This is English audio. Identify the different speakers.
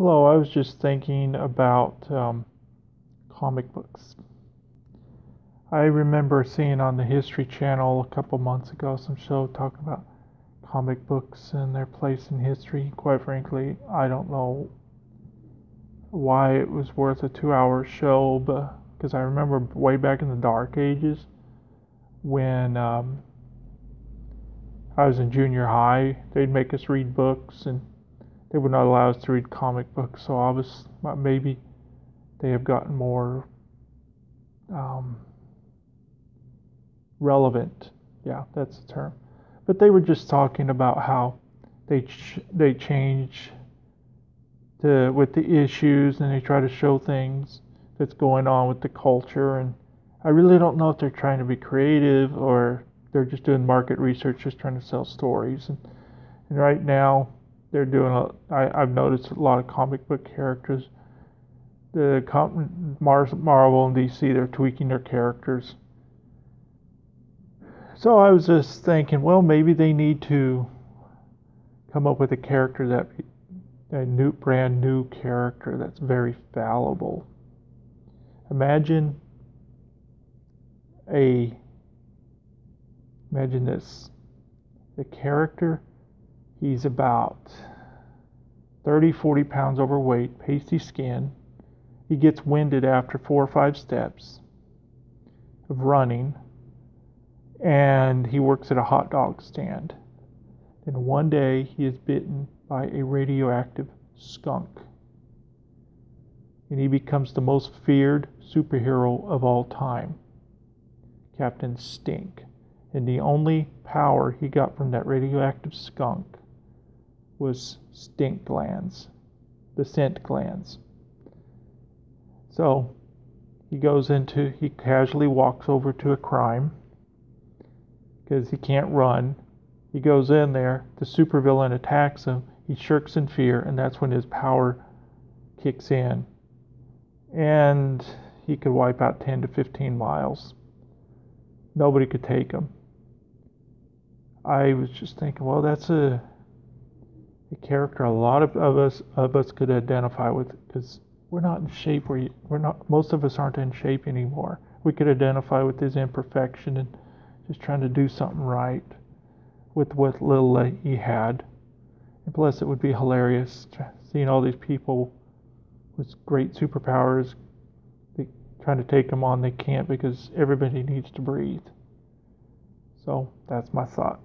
Speaker 1: Hello, I was just thinking about comic books. I remember seeing on the History Channel a couple months ago some show talking about comic books and their place in history. Quite frankly, I don't know why it was worth a 2 hour show, but because I remember way back in the Dark Ages when I was in junior high, they'd make us read books and they would not allow us to read comic books. So maybe they have gotten more um, relevant. Yeah, that's the term. But they were just talking about how they change with the issues, and they try to show things that's going on with the culture. And I really don't know if they're trying to be creative or they're just doing market research, just trying to sell stories. And right now they're doing I've noticed a lot of comic book characters. Marvel and DC, they're tweaking their characters. So I was just thinking, well, maybe they need to come up with a character brand new character that's very fallible. Imagine this. The character, he's about 30, 40 pounds overweight, pasty skin. He gets winded after 4 or 5 steps of running, and he works at a hot dog stand. And one day he is bitten by a radioactive skunk, and he becomes the most feared superhero of all time, Captain Stink. And the only power he got from that radioactive skunk was stink glands, the scent glands. So he casually walks over to a crime because he can't run. He goes in there, the supervillain attacks him, he shirks in fear, and that's when his power kicks in. And he could wipe out 10 to 15 miles. Nobody could take him. I was just thinking, well, that's a character a lot of us could identify with, because we're not in shape. Most of us aren't in shape anymore. We could identify with his imperfection and just trying to do something right with what little he had. And plus, it would be hilarious seeing all these people with great superpowers trying to take them on. They can't because everybody needs to breathe. So that's my thought.